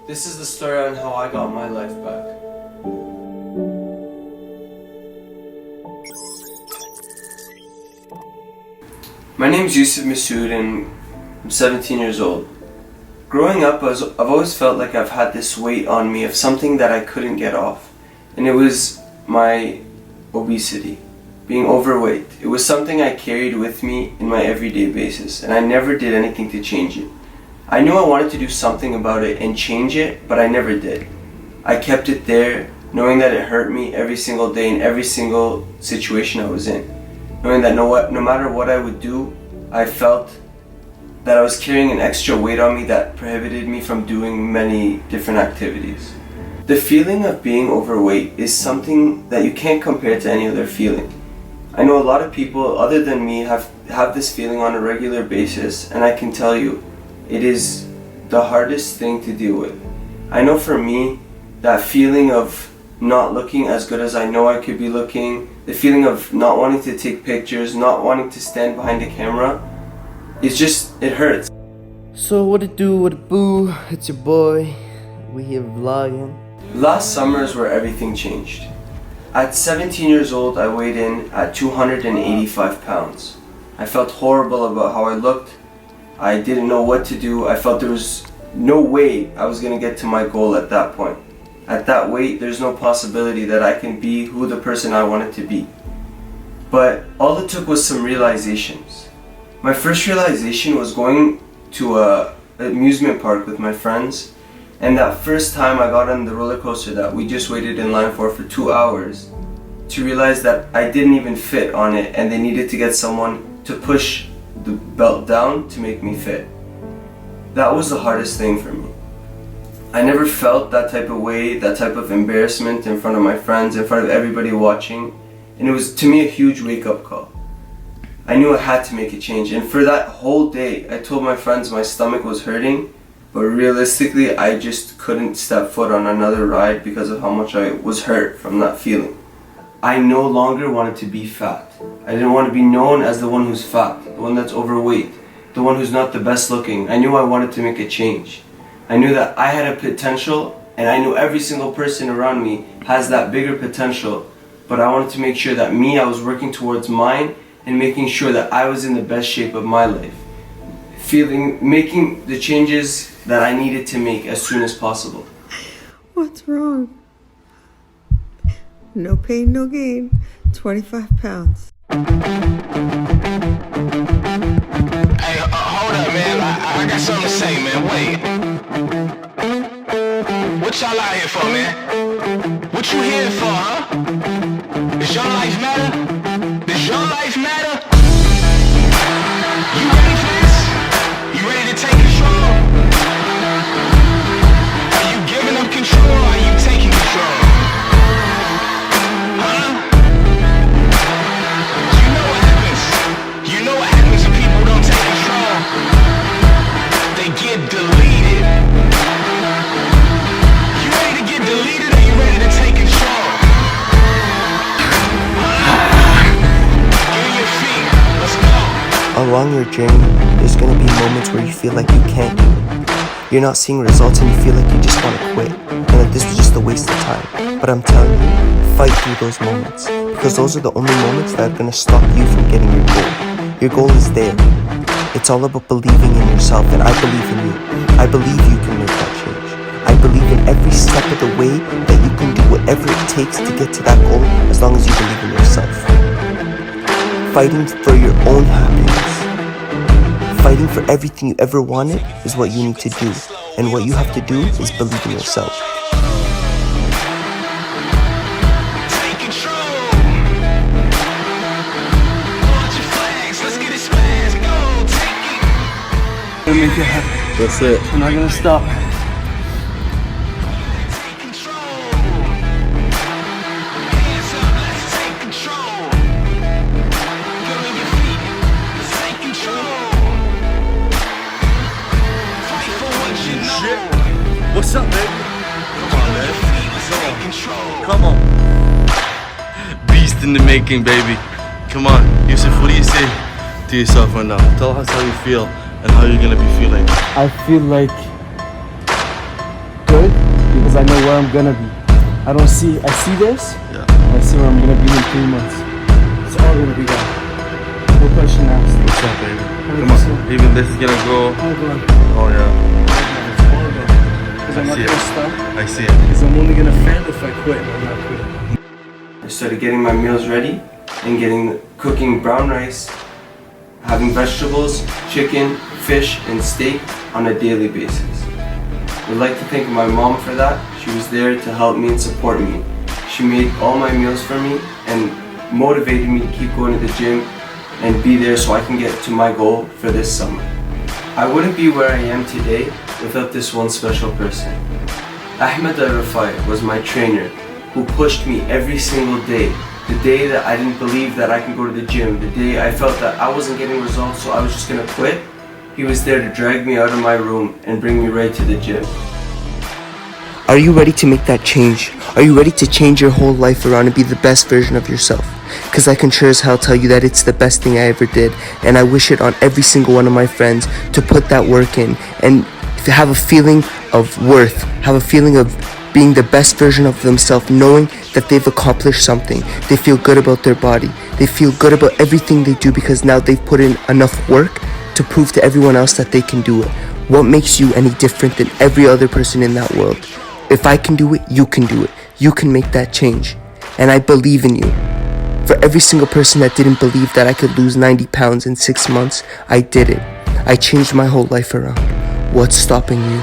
This is the story on how I got my life back. My name is Yousef Masoud and I'm 17 years old. Growing up, I've always felt like I've had this weight on me of something that I couldn't get off. And it was my obesity, being overweight. It was something I carried with me in my everyday basis, and I never did anything to change it. I knew I wanted to do something about it and change it, but I never did. I kept it there, knowing that it hurt me every single day in every single situation I was in. Knowing that no matter what I would do, I felt that I was carrying an extra weight on me that prohibited me from doing many different activities. The feeling of being overweight is something that you can't compare to any other feeling. I know a lot of people other than me have this feeling on a regular basis, and I can tell you, it is the hardest thing to deal with. I know for me, that feeling of not looking as good as I know I could be looking, the feeling of not wanting to take pictures, not wanting to stand behind a camera, it hurts. So what it do, what it boo, it's your boy, we here vlogging. Last summer is where everything changed. At 17 years old, I weighed in at 285 pounds. I felt horrible about how I looked. I didn't know what to do. I felt there was no way I was going to get to my goal at that point. At that weight, there's no possibility that I can be who the person I wanted to be. But all it took was some realizations. My first realization was going to an amusement park with my friends, and that first time I got on the roller coaster that we just waited in line for 2 hours, to realize that I didn't even fit on it and they needed to get someone to push the belt down to make me fit. That was the hardest thing for me. I never felt that type of weight, that type of embarrassment in front of my friends, in front of everybody watching, and it was to me a huge wake-up call. I knew I had to make a change, and for that whole day I told my friends my stomach was hurting, but realistically I just couldn't step foot on another ride because of how much I was hurt from that feeling. I no longer wanted to be fat. I didn't want to be known as the one who's fat, the one that's overweight, the one who's not the best looking. I knew I wanted to make a change. I knew that I had a potential, and I knew every single person around me has that bigger potential, but I wanted to make sure that I was working towards mine and making sure that I was in the best shape of my life. Making the changes that I needed to make as soon as possible. What's wrong? No pain, no gain. 25 pounds. Hey, hold up, man. I got something to say, man. Wait. What y'all out here for, man? What you here for, huh? Does your life matter? Does your life matter? You ready for this? You ready to take control? Are you giving up control or are you taking control? Huh? You know what happens? You know what happens when people don't take control? They get deleted. You ready to get deleted or you ready to take control? Get on your feet. Let's go. Along your journey, there's gonna be moments where you feel like you can't do it. You're not seeing results and you feel like you just wanna quit, and that this was just a waste of time. But I'm telling you, fight through those moments, because those are the only moments that are gonna stop you from getting your goal. Your goal is there. It's all about believing in yourself, and I believe in you. I believe you can make that change. I believe in every step of the way that you can do whatever it takes to get to that goal, as long as you believe in yourself. Fighting for your own happiness, fighting for everything you ever wanted is what you need to do. And what you have to do is believe in yourself. Take control. Launch your flags. Let's get it smashed. Go. Take it. I'm gonna make it happen. That's it. I'm not gonna stop. Take control. Hands up. Let's take control. Get on your feet. Let's take control. Fight for what you know. What's up, baby? Come on, man. Let's take control. Come on. Beast in the making, baby. Come on. Yousef, what do you say to yourself right now? Tell us how you feel and how you're gonna be feeling. I feel like good. because I know where I'm gonna be. I see this, Yeah. and I see where I'm gonna be in 3 months. It's all gonna be gone. No question asked. What's up, baby? Come on. Even this is gonna go. All gone. Oh yeah. It's all gone. Because I'm I not see gonna it. stop. I see it. Because I'm only gonna fail if I quit, and I'm not quitting. I started getting my meals ready and cooking brown rice, having vegetables, chicken, fish, and steak on a daily basis. I would like to thank my mom for that. She was there to help me and support me. She made all my meals for me and motivated me to keep going to the gym and be there so I can get to my goal for this summer. I wouldn't be where I am today without this one special person. Ahmed Al-Rafai was my trainer who pushed me every single day. The day that I didn't believe that I could go to the gym, the day I felt that I wasn't getting results so I was just gonna quit, he was there to drag me out of my room and bring me right to the gym. Are you ready to make that change? Are you ready to change your whole life around and be the best version of yourself? Because I can sure as hell tell you that it's the best thing I ever did, and I wish it on every single one of my friends to put that work in and to have a feeling of worth, have a feeling of being the best version of themselves, knowing that they've accomplished something. They feel good about their body. They feel good about everything they do because now they've put in enough work to prove to everyone else that they can do it. What makes you any different than every other person in that world? If I can do it, you can do it. You can make that change. And I believe in you. For every single person that didn't believe that I could lose 90 pounds in 6 months, I did it. I changed my whole life around. What's stopping you?